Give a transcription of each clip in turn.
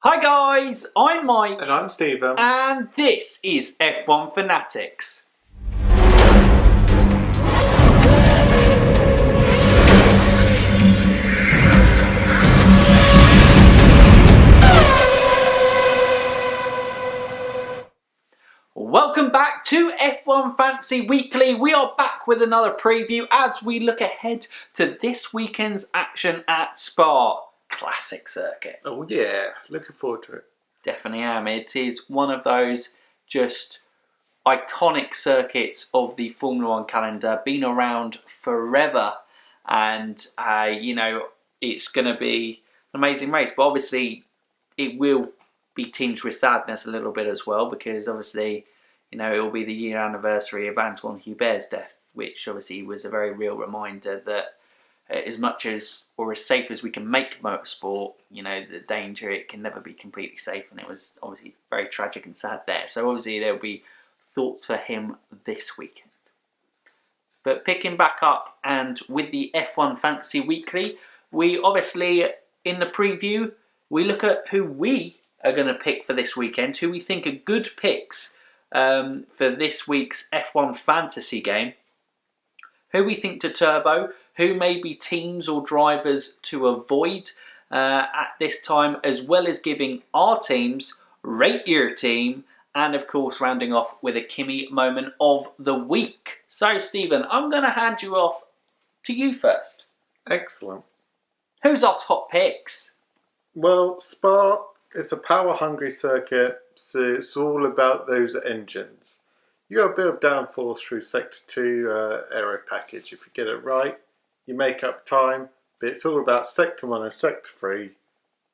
Hi guys, I'm Mike. And I'm Stephen. And this is F1 Fanatics. Welcome back to F1 Fantasy Weekly. We are back with another preview as we look ahead to this weekend's action at Spa. Classic circuit. Oh yeah, looking forward to it. Definitely am. It is one of those just iconic circuits of the Formula One calendar, been around forever, and it's going to be an amazing race. But obviously, it will be tinged with sadness a little bit as well, because obviously, it will be the year anniversary of Antoine Hubert's death, which obviously was a very real reminder that as much as, or as safe as we can make motorsport, the danger, it can never be completely safe, and it was obviously very tragic and sad there. So obviously there'll be thoughts for him this weekend. But picking back up, and with the F1 Fantasy Weekly, we obviously, in the preview, we look at who we are going to pick for this weekend, who we think are good picks for this week's F1 Fantasy game. Who we think to turbo, who may be teams or drivers to avoid at this time, as well as giving our teams, rate your team, and of course rounding off with a Kimi moment of the week. So Stephen, I'm going to hand you off to you first. Excellent. Who's our top picks? Well, Spa is a power-hungry circuit, so it's all about those engines. You got a bit of downforce through Sector 2 aero package. If you get it right, you make up time. But it's all about Sector 1 and Sector 3.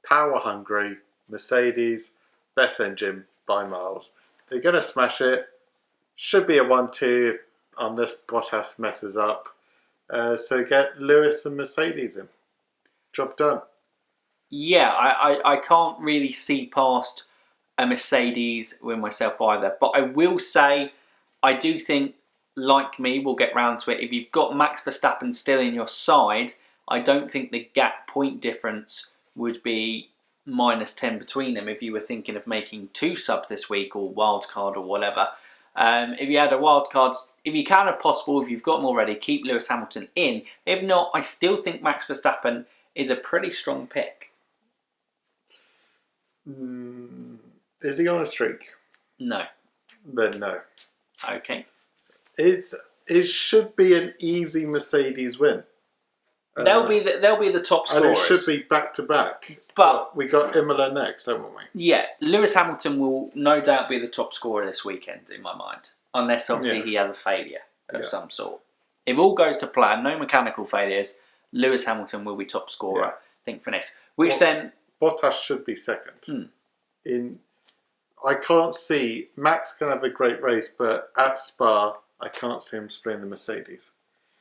Power hungry, Mercedes, best engine by miles. They're going to smash it. Should be a 1-2 unless Bottas messes up. So get Lewis and Mercedes in. Job done. Yeah, I can't really see past a Mercedes with myself either. But I will say, I do think, like me, we'll get round to it, if you've got Max Verstappen still in your side, I don't think the gap point difference would be -10 between them if you were thinking of making 2 subs this week, or wildcard or whatever. If you had a wildcard, if you can, if possible, if you've got them already, keep Lewis Hamilton in. If not, I still think Max Verstappen is a pretty strong pick. Is he on a streak? No. Then no. Okay. It should be an easy Mercedes win. They'll be the top scorers. And it should be back to back. But we got Imola next, haven't we? Yeah, Lewis Hamilton will no doubt be the top scorer this weekend in my mind, unless obviously he has a failure of some sort. If all goes to plan, no mechanical failures, Lewis Hamilton will be top scorer. I think for next, Bottas should be second. I can't see Max can have a great race, but at Spa, I can't see him splitting the Mercedes.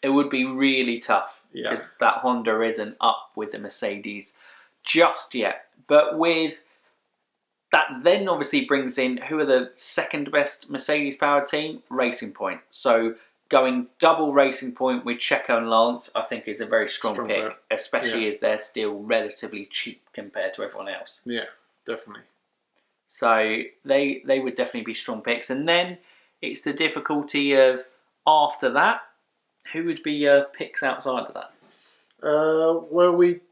It would be really tough because that Honda isn't up with the Mercedes just yet. But with that, then obviously brings in who are the second best Mercedes powered team? Racing Point. So going double Racing Point with Checo and Lance, I think is a very strong pick, especially as they're still relatively cheap compared to everyone else. Yeah, definitely. So they would definitely be strong picks. And then it's the difficulty of, after that, who would be your picks outside of that? Well, we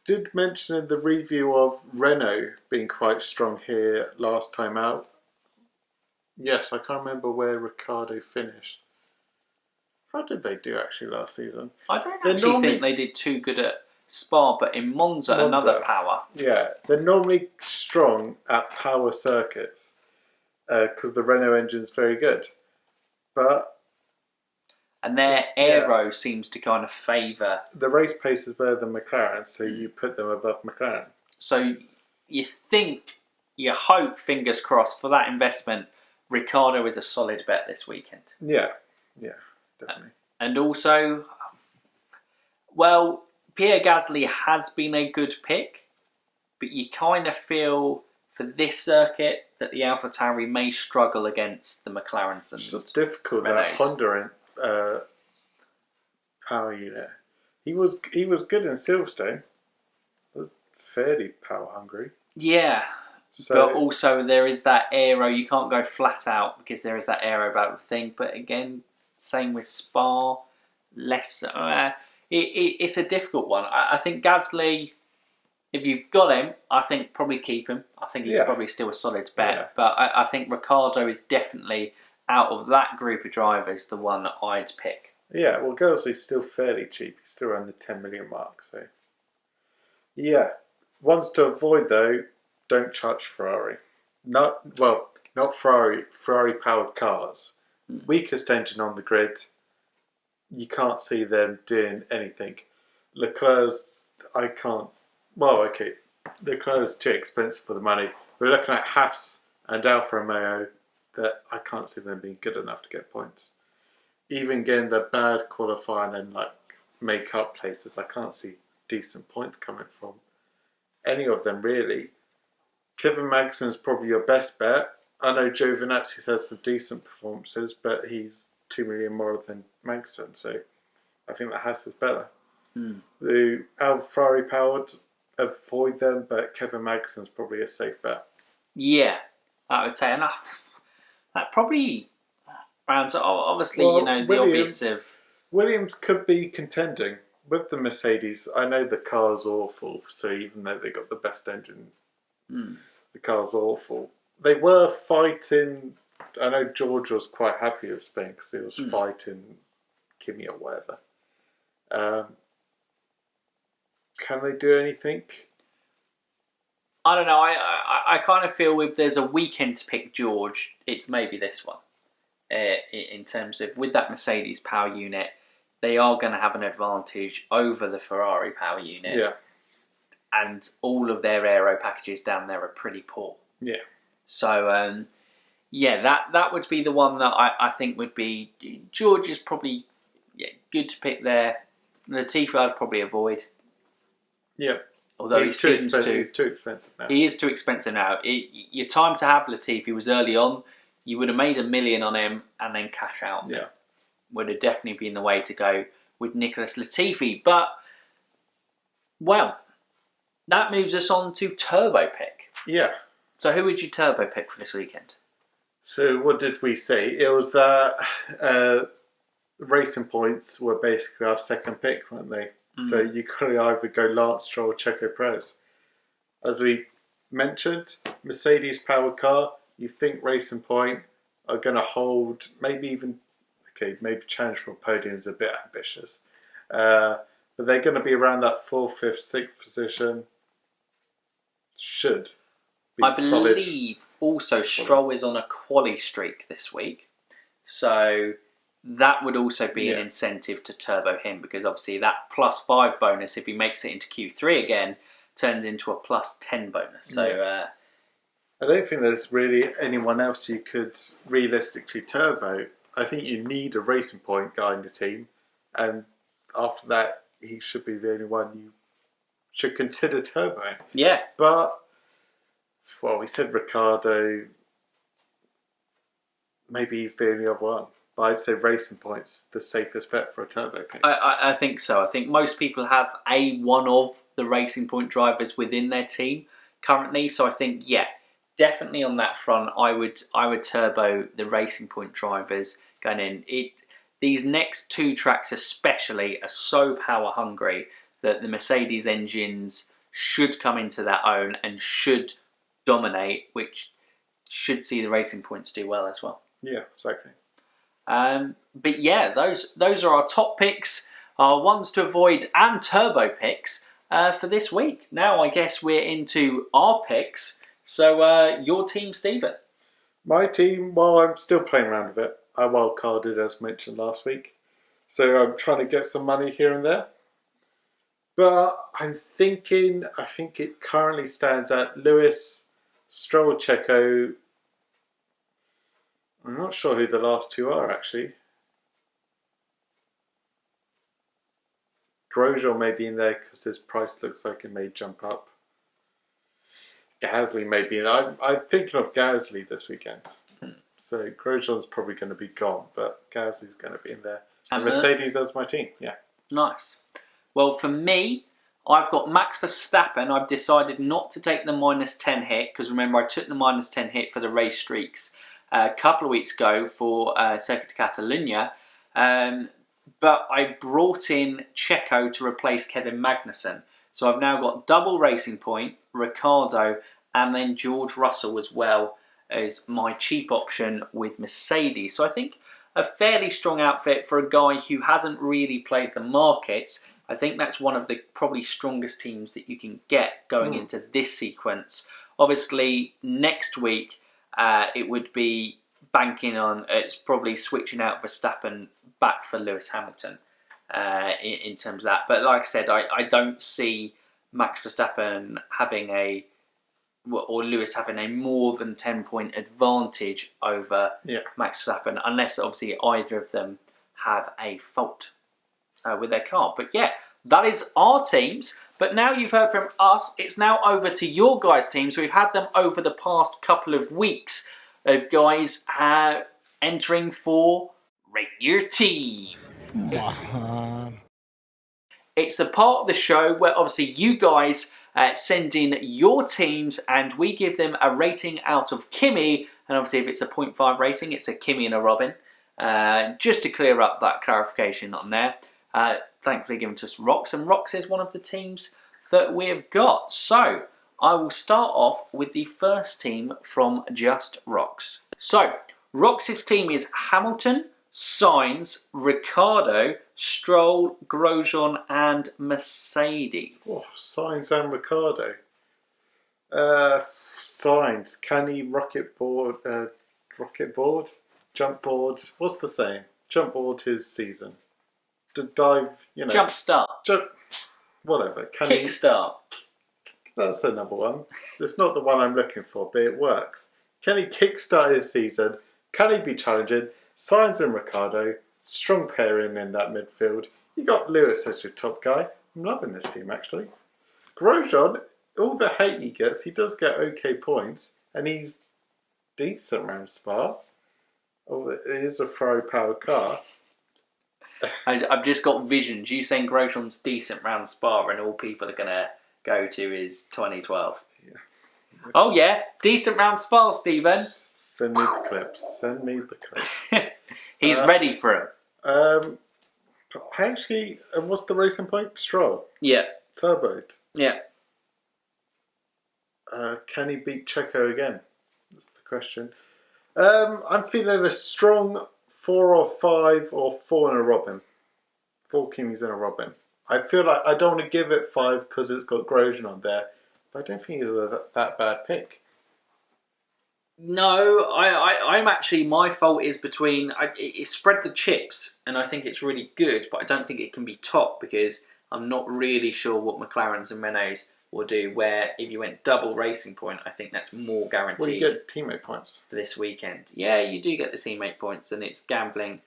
did mention in the review of Renault being quite strong here last time out. Yes, I can't remember where Ricciardo finished. How did they do actually last season? I don't actually think they did too good at Spa, but in Monza, another power. Yeah, they're normally strong at power circuits because the Renault engine's very good. And their aero seems to kind of favour... The race pace is better than McLaren, so you put them above McLaren. So you hope, fingers crossed, for that investment, Ricciardo is a solid bet this weekend. Yeah, definitely. And also, well, Pierre Gasly has been a good pick, but you kind of feel for this circuit that the AlphaTauri may struggle against the McLarens. It's just difficult, that Honda power unit. He was good in Silverstone. It was fairly power hungry. Yeah, So, but also there is that aero. You can't go flat out because there is that aero about the thing. But again, same with Spa. Less. It's a difficult one. I think Gasly, if you've got him, I think probably keep him. I think he's probably still a solid bet. Yeah. But I think Ricciardo is definitely, out of that group of drivers, the one that I'd pick. yeah, well, Gasly's still fairly cheap. He's still around the 10 million mark. So, yeah. Ones to avoid, though, don't touch Ferrari. Not Ferrari. Ferrari-powered cars. Weakest engine on the grid. You can't see them doing anything. Leclerc's, I can't. Well, okay, Leclerc's too expensive for the money. We're looking at Haas and Alfa Romeo that I can't see them being good enough to get points. Even getting the bad qualifying and make up places, I can't see decent points coming from any of them really. Kevin Magnussen's probably your best bet. I know Giovinazzi has some decent performances, but he's 2 million more than Magnussen, so I think that Haas is better. The Ferrari powered, avoid them, but Kevin Magnussen's probably a safe bet. Yeah, I would say enough. That probably rounds up. Obviously, the obvious of Williams could be contending with the Mercedes. I know the car's awful, so even though they got the best engine, the car's awful. They were fighting. I know George was quite happy with Spain because he was fighting Kimi or whatever. Can they do anything? I don't know. I kind of feel if there's a weekend to pick George, it's maybe this one. In terms of with that Mercedes power unit, they are going to have an advantage over the Ferrari power unit. Yeah. And all of their aero packages down there are pretty poor. Yeah. So, that would be the one that I think would be... George is probably good to pick there. Latifi I'd probably avoid. Yeah. Although he's too expensive now. He is too expensive now. Your time to have Latifi was early on. You would have made $1 million on him and then cash out. Yeah. Would have definitely been the way to go with Nicholas Latifi. But, well, that moves us on to Turbo Pick. Yeah. So who would you Turbo Pick for this weekend? So what did we say? It was that Racing Points were basically our second pick, weren't they? So you could either go Lance Stroll or Checo Perez. As we mentioned, Mercedes powered car. You think Racing Point are going to hold, maybe challenge for a podium is a bit ambitious. But they're going to be around that 4th, 5th, 6th position. Should be I solid. believe also Stroll is on a quali streak this week. So that would also be an incentive to turbo him because obviously that +5 bonus, if he makes it into Q3 again, turns into a +10 bonus. So I don't think there's really anyone else you could realistically turbo. I think you need a Racing Point guy in the team, and after that, he should be the only one you should consider turboing. Yeah. But, well, we said Ricciardo, maybe he's the only other one. But I'd say Racing Point's the safest bet for a turbo pick. I think so. I think most people have one of the Racing Point drivers within their team currently. So I think, definitely on that front, I would turbo the Racing Point drivers going in. These next two tracks especially are so power hungry that the Mercedes engines should come into their own and should dominate, which should see the Racing Points do well as well. Yeah, exactly. But yeah, those are our top picks, our ones to avoid and turbo picks for this week. Now I guess we're into our picks. So your team, Stephen. My team, well, I'm still playing around with it. I wildcarded as mentioned last week. So I'm trying to get some money here and there. But I think it currently stands at Lewis, Stroll, Checo. I'm not sure who the last two are, actually. Grosjean may be in there because his price looks like it may jump up. Gasly may be in there. I'm thinking of Gasly this weekend. So Grosjean's probably going to be gone, but Gasly's going to be in there. And Mercedes as my team, yeah. Nice. Well, for me, I've got Max Verstappen. I've decided not to take the -10 hit because remember I took the -10 hit for the race streaks a couple of weeks ago for Circuit de Catalunya. But I brought in Checo to replace Kevin Magnussen. So I've now got double Racing Point, Ricciardo, and then George Russell as well as my cheap option with Mercedes. So I think a fairly strong outfit for a guy who hasn't really played the markets. I think that's one of the probably strongest teams that you can get going into this sequence. Obviously, next week it would be banking on, it's probably switching out Verstappen back for Lewis Hamilton in terms of that. But like I said, I don't see Max Verstappen having or Lewis having a more than 10-point advantage over Max Verstappen, unless obviously either of them have a fault with their car. But yeah, that is our teams. But now you've heard from us, it's now over to your guys' teams. We've had them over the past couple of weeks of guys entering for Rate Your Team. It's the part of the show where obviously you guys send in your teams and we give them a rating out of Kimi. And obviously if it's a 0.5 rating, it's a Kimi and a Robin. Just to clear up that clarification on there. Thankfully given to us Rox. And Rox is one of the teams that we've got. So I will start off with the first team from Just Rox. So Rox's team is Hamilton, Sainz, Ricciardo, Stroll, Grosjean and Mercedes. Oh, Sainz and Ricciardo. Sainz, can he rocket board, jump board, what's the saying? Jump board his season. To dive, Jump start. Whatever. Kick start. That's another one. It's not the one I'm looking for, but it works. Can he kickstart his season? Can he be challenging? Sainz and Ricciardo, strong pairing in that midfield. You got Lewis as your top guy. I'm loving this team actually. Grosjean, all the hate he gets, he does get okay points, and he's decent around Spa. Oh, it is a Ferrari powered car. I've just got visions. You saying Grosjean's decent round Spa and all people are going to go to is 2012. Yeah. Oh yeah, decent round Spa, Stephen. Send me the clips. Send me the clips. He's ready for him. Actually, what's the racing point? Stroll. Yeah. Turboed. Yeah. Can he beat Checo again? That's the question. I'm feeling a strong 4 or 5 or 4 and a Robin. 4 Kimis and a Robin. I feel like I don't want to give it 5 because it's got Grosjean on there, but I don't think it's that bad pick. No, I'm actually, my fault is between, it spread the chips and I think it's really good, but I don't think it can be top because I'm not really sure what McLarens and Renaults will do, where if you went double Racing Point, I think that's more guaranteed. Well, you get teammate points. For this weekend. Yeah, you do get the teammate points and it's gambling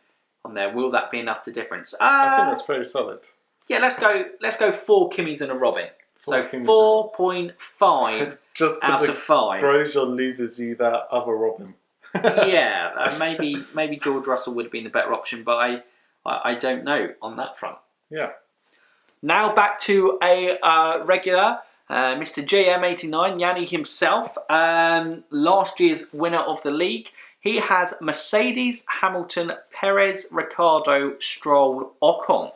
on there. Will that be enough to difference? I think that's very solid. Yeah, let's go 4 Kimis and a Robin. So 4.5 just out of 5. Grosjean loses you that other Robin. Yeah, maybe George Russell would have been the better option, but I don't know on that front. Yeah. Now back to a regular, Mr. JM89, Yanni himself, last year's winner of the league. He has Mercedes, Hamilton, Perez, Ricciardo, Stroll, Ocon.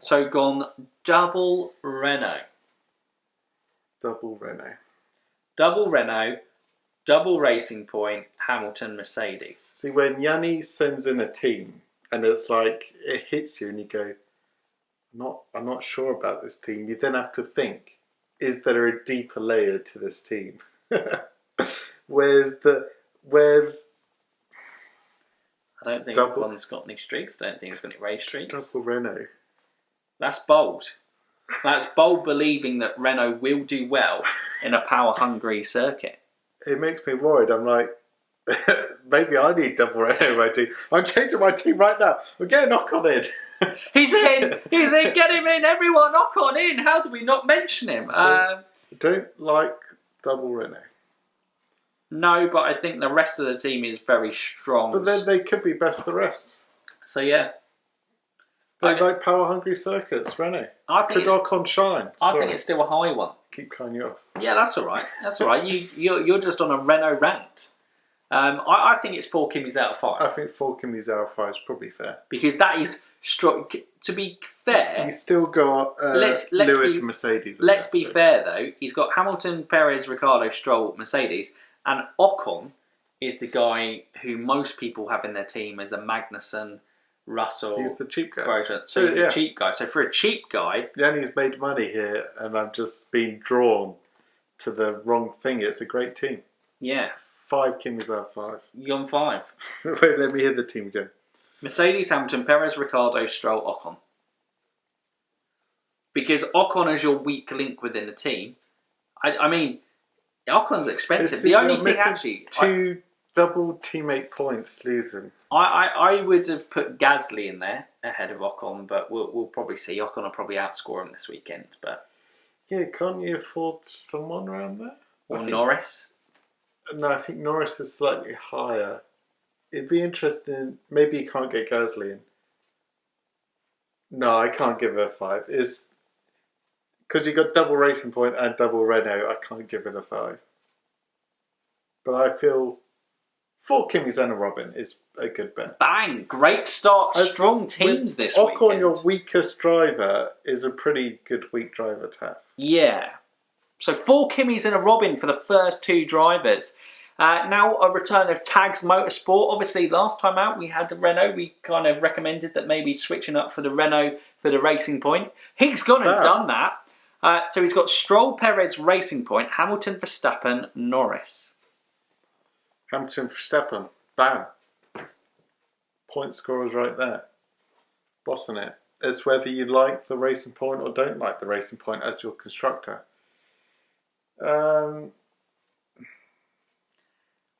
So gone double Renault. Double Renault. Double Renault, double Racing Point, Hamilton, Mercedes. See, when Yanni sends in a team and it's like, it hits you and you go, I'm not sure about this team. You then have to think, is there a deeper layer to this team? Where's I don't think Ocon's got any streaks. I don't think he's got any race streaks. Double Renault. That's bold. That's bold believing that Renault will do well in a power-hungry circuit. It makes me worried. I'm like, maybe I need double Renault in my team. I'm changing my team right now. We're getting Ocon in. He's in! He's in! Get him in! Everyone, Ocon in! How do we not mention him? Don't like double Renault. No, but I think the rest of the team is very strong. But then they could be best of the rest. So yeah. They like power-hungry circuits, Renault. Could Ocon shine? I think it's still a high one. Keep cutting you off. Yeah, that's all right. That's all right. You're just on a Renault rant. I think it's 4 Kimmys out of 5. I think 4 Kimmys out of 5 is probably fair. Because that is strong. To be fair, he's still got Lewis and Mercedes. Let's be fair though. He's got Hamilton, Perez, Ricciardo, Stroll, Mercedes, and Ocon is the guy who most people have in their team as a Magnussen, Russell. He's the cheap guy. So he's the cheap guy. So for a cheap guy, yeah, he's made money here, and I've just been drawn to the wrong thing. It's a great team. Yeah. 5 Kimmys out of 5. You're on 5. Wait, let me hear the team go. Mercedes, Hamilton, Perez, Ricciardo, Stroll, Ocon. Because Ocon is your weak link within the team. I mean, Ocon's expensive. The only thing actually... 2 double teammate points losing. I would have put Gasly in there ahead of Ocon, but we'll probably see. Ocon will probably outscore him this weekend. But yeah, can't you afford someone around there? Or Norris? No, I think Norris is slightly higher. It'd be interesting. Maybe you can't get Gasly in. No, I can't give it a 5. It's because you got double Racing Point and double Renault. I can't give it a 5. But I feel 4 Kimmys and a Robin is a good bet. Bang! Great start. Strong teams this weekend. Ocon, your weakest driver, is a pretty good weak driver to have. Yeah. So 4 Kimmys and a Robin for the first 2 drivers. Now a return of Tags Motorsport. Obviously last time out we had the Renault. We kind of recommended that maybe switching up for the Renault for the Racing Point. He's gone and done that. So he's got Stroll, Perez, Racing Point, Hamilton, Verstappen, Norris. Hamilton, Verstappen. Bam. Point scorers right there. Bossing it. It's whether you like the Racing Point or don't like the Racing Point as your constructor.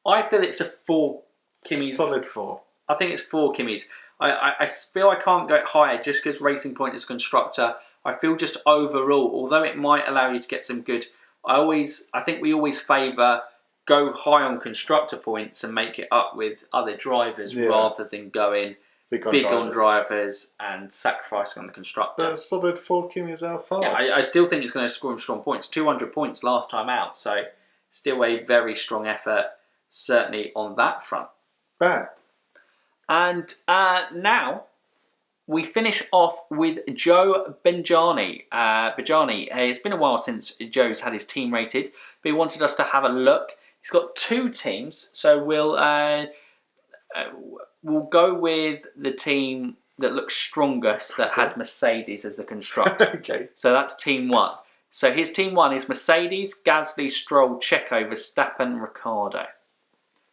I feel it's a 4 Kimmys. Solid 4. I think it's 4 Kimmys. I feel I can't go higher just because Racing Point is a constructor. I feel just overall, although it might allow you to get some good... I think we always favour go high on constructor points and make it up with other drivers rather than going big on drivers and sacrificing on the constructor. But a solid 4 Kimmys out of 5. Yeah, I still think it's going to score him strong points. 200 points last time out, so still a very strong effort, certainly on that front. Bang. And now we finish off with Joe Benjani. It's been a while since Joe's had his team rated, but he wanted us to have a look. He's got 2 teams, so we'll go with the team that looks strongest, that has Mercedes as the constructor. Okay. So that's team 1. So his team 1 is Mercedes, Gasly, Stroll, Checo, Verstappen, Ricciardo.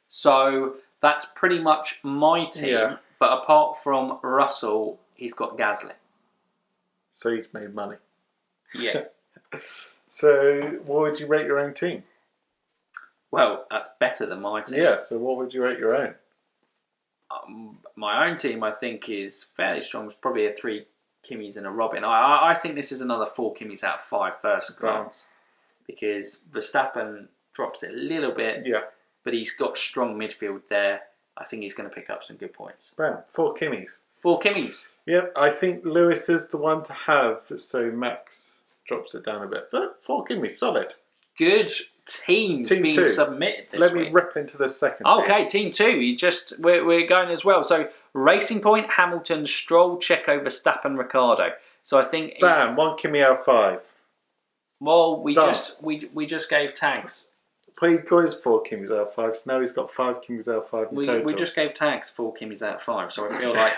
So that's pretty much my team, but apart from Russell, he's got Gasly. So he's made money. Yeah. So what would you rate your own team? Well, that's better than my team. Yeah, so what would you rate your own? My own team, I think, is fairly strong. It's probably a 3 Kimmys and a Robin. I think this is another 4 Kimmys out of 5 first glance. Because Verstappen drops it a little bit. Yeah. But he's got strong midfield there. I think he's going to pick up some good points. Bam, 4 Kimmys. 4 Kimmys. Yep, I think Lewis is the one to have, so Max drops it down a bit. But 4 Kimmys, solid. Good teams being submitted this week. Let me rip into the second. Okay, team 2. We're going as well. So Racing Point, Hamilton, Stroll, Checo, Verstappen, Ricciardo. So I think bam, 1 Kimi out of 5. Well, we just gave Tags. Well, he got his 4 Kimmys out of 5, so now he's got 5 Kimmys out of 5 in total. We just gave Tags 4 Kimmys out of 5, so I feel like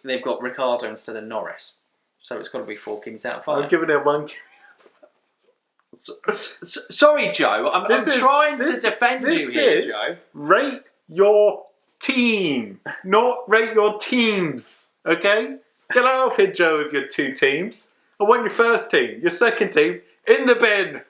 they've got Ricciardo instead of Norris. So it's got to be 4 Kimmys out of 5. I'm giving it 1 Kimmy. Sorry, Joe. I'm trying to defend you here, Joe. Rate your team, not rate your teams. Okay? Get out of here, Joe, with your 2 teams. I want your first team, your second team, in the bin.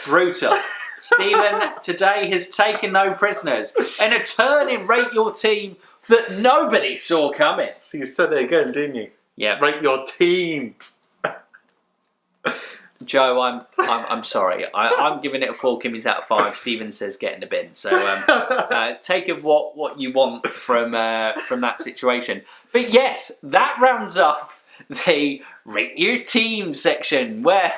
Brutal. Stephen today has taken no prisoners. And a turn in Rate Your Team that nobody saw coming. So you said it again, didn't you? Yeah. Rate your team. Joe, I'm sorry. I'm giving it a 4 Kimmys out of 5. Steven says get in the bin. So take of what you want from that situation. But yes, that rounds off the Rate Your Team section, where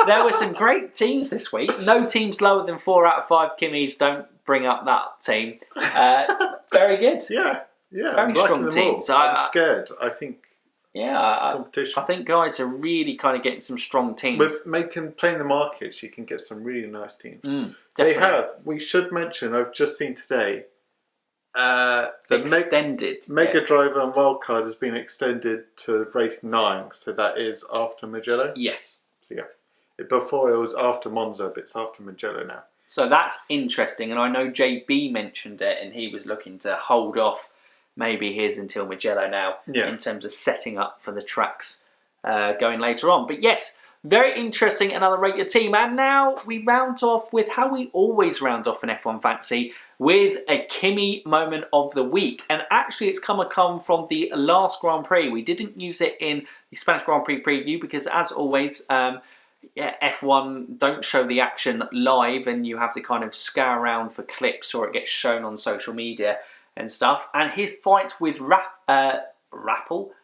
there were some great teams this week. No teams lower than 4 out of 5 Kimmys. Don't bring up that team. Very good. Yeah. Very strong teams. I'm scared. I think. Yeah, it's competition. I think guys are really kind of getting some strong teams. With playing the markets, you can get some really nice teams. They have. We should mention, I've just seen today, the extended Mega Driver and Wildcard has been extended to race 9, so that is after Mugello. Yes. So yeah, before it was after Monza, but it's after Mugello now. So that's interesting, and I know JB mentioned it, and he was looking to hold off maybe his until Mugello now, in terms of setting up for the tracks going later on. But yes, very interesting, another Rate Your Team. And now we round off with how we always round off an F1 Fantasy, with a Kimi moment of the week. And actually it's come from the last Grand Prix. We didn't use it in the Spanish Grand Prix preview because, as always, F1 don't show the action live and you have to kind of scour around for clips, or it gets shown on social media and stuff. And his fight with Russell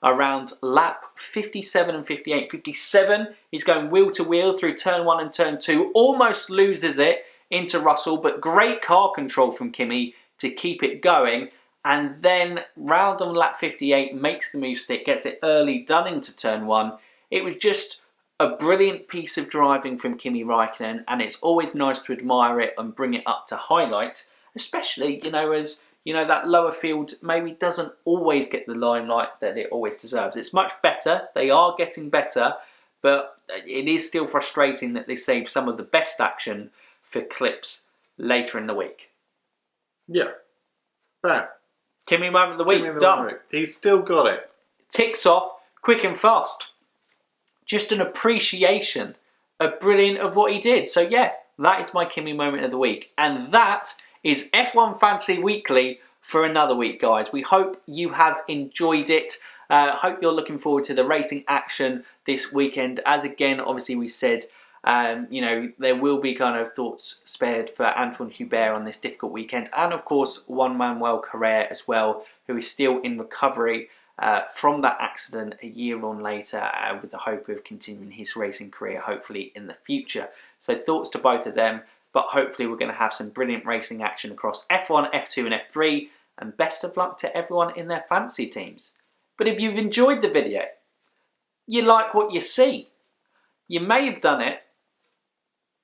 around lap 57 and 58. 57, he's going wheel to wheel through turn 1 and turn 2, almost loses it into Russell, but great car control from Kimi to keep it going. And then round on lap 58, makes the move stick, gets it early, done into turn 1. It was just a brilliant piece of driving from Kimi Räikkönen, and it's always nice to admire it and bring it up to highlight, especially, as that lower field maybe doesn't always get the limelight that it always deserves. It's much better, they are getting better, but it is still frustrating that they save some of the best action for clips later in the week. Yeah. Bam. Kimi moment of the week, done. He's still got it. Ticks off quick and fast. Just an appreciation of brilliant of what he did. So yeah, that is my Kimi moment of the week. And that is F1 Fantasy Weekly for another week, guys. We hope you have enjoyed it. Hope you're looking forward to the racing action this weekend. As again, obviously we said, there will be kind of thoughts spared for Antoine Hubert on this difficult weekend. And of course, Juan Manuel Carrera as well, who is still in recovery from that accident a year on later, with the hope of continuing his racing career, hopefully in the future. So thoughts to both of them. But hopefully we're going to have some brilliant racing action across F1, F2 and F3. And best of luck to everyone in their fantasy teams. But if you've enjoyed the video, you like what you see, you may have done it.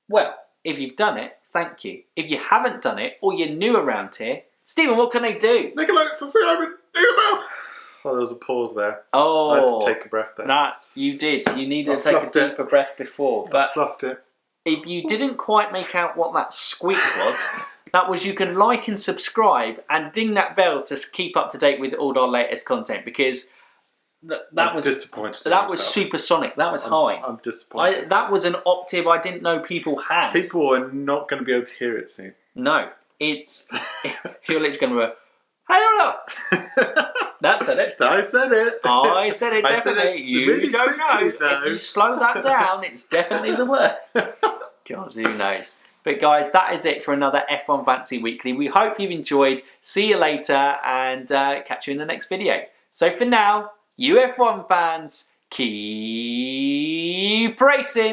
Well, if you've done it, thank you. If you haven't done it, or you're new around here, Stephen, what can they do? They can like, subscribe, and ding the bell. Oh, there was a pause there. Oh. I had to take a breath there. Nah, you did. You needed to take a deeper breath before. But I fluffed it. If you didn't quite make out what that squeak was, that was you can like and subscribe and ding that bell to keep up to date with all our latest content, because that was disappointed. That was supersonic. That was high. I'm disappointed. That was an octave I didn't know people had. People are not going to be able to hear it soon. No, it's you're literally going to go, hey, that said it. I said it. I said it, definitely. Said it you really don't know. though. If you slow that down, it's definitely the word. God, who knows? But guys, that is it for another F1 Fantasy Weekly. We hope you've enjoyed. See you later, and catch you in the next video. So for now, you F1 fans, keep racing.